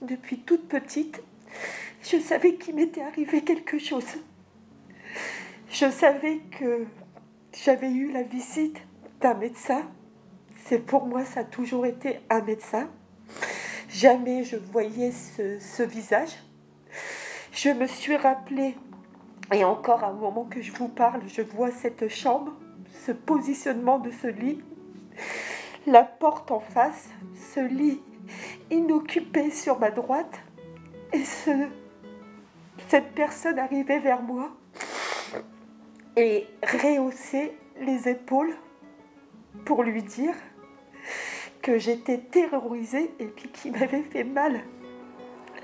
depuis toute petite, je savais qu'il m'était arrivé quelque chose. Je savais que j'avais eu la visite d'un médecin. Pour moi, ça a toujours été un médecin. Jamais je voyais ce visage. Je me suis rappelée, et encore à un moment que je vous parle, je vois cette chambre, ce positionnement de ce lit, la porte en face, ce lit inoccupé sur ma droite, et cette personne arrivait vers moi et rehaussait les épaules pour lui dire que j'étais terrorisée et puis qu'il m'avait fait mal.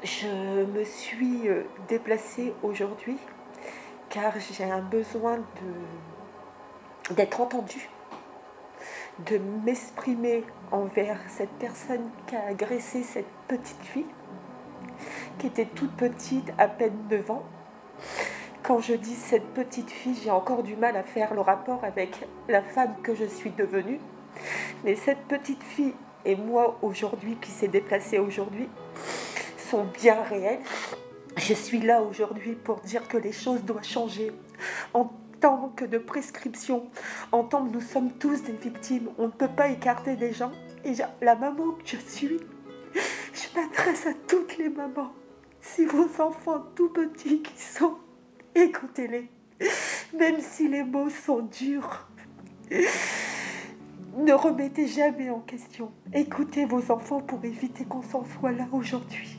Je me suis déplacée aujourd'hui car j'ai un besoin d'être entendue, de m'exprimer envers cette personne qui a agressé cette petite fille, qui était toute petite, à peine 9 ans. Quand je dis cette petite fille, j'ai encore du mal à faire le rapport avec la femme que je suis devenue. Mais cette petite fille et moi aujourd'hui, qui s'est déplacée aujourd'hui, sont bien réels. Je suis là aujourd'hui pour dire que les choses doivent changer. En tant que de prescription, en tant que nous sommes tous des victimes, on ne peut pas écarter des gens. Et la maman que je suis, je m'adresse à toutes les mamans. Si vos enfants tout petits qui sont, écoutez-les. Même si les mots sont durs, ne remettez jamais en question. Écoutez vos enfants pour éviter qu'on s'en soit là aujourd'hui.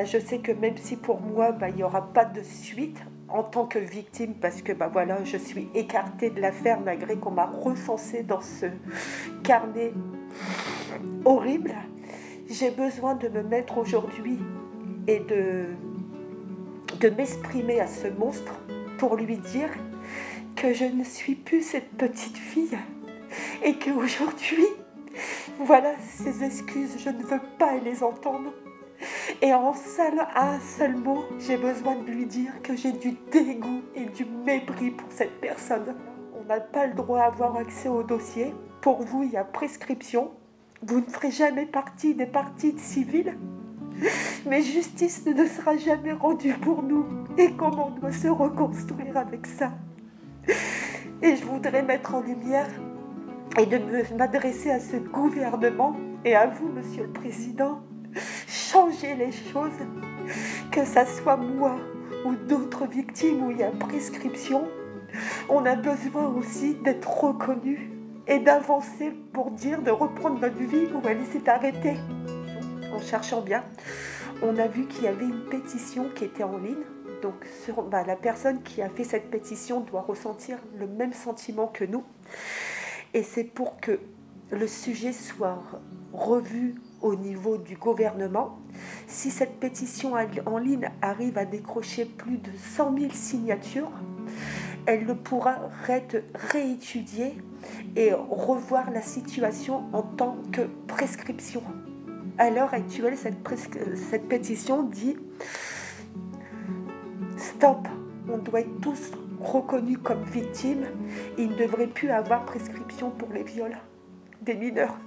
Je sais que même si pour moi, il n'y aura pas de suite en tant que victime, parce que je suis écartée de l'affaire malgré qu'on m'a recensée dans ce carnet horrible. J'ai besoin de me mettre aujourd'hui et de m'exprimer à ce monstre pour lui dire que je ne suis plus cette petite fille et qu'aujourd'hui, voilà ces excuses, je ne veux pas les entendre. Et à un seul mot, j'ai besoin de lui dire que j'ai du dégoût et du mépris pour cette personne. On n'a pas le droit d'avoir accès au dossier. Pour vous, il y a prescription. Vous ne ferez jamais partie des parties civiles. Mais justice ne sera jamais rendue pour nous. Et comment on doit se reconstruire avec ça? Et je voudrais mettre en lumière et m'adresser à ce gouvernement et à vous, Monsieur le Président. Changer les choses, que ça soit moi ou d'autres victimes où il y a prescription. On a besoin aussi d'être reconnus et d'avancer pour dire de reprendre notre vie où elle s'est arrêtée. En cherchant bien, on a vu qu'il y avait une pétition qui était en ligne. Donc la personne qui a fait cette pétition doit ressentir le même sentiment que nous. Et c'est pour que le sujet soit revu au niveau du gouvernement. Si cette pétition en ligne arrive à décrocher plus de 100 000 signatures, elle pourra être réétudiée et revoir la situation en tant que prescription. À l'heure actuelle, cette pétition dit « Stop, on doit être tous reconnus comme victimes. Il ne devrait plus avoir prescription pour les viols des mineurs. »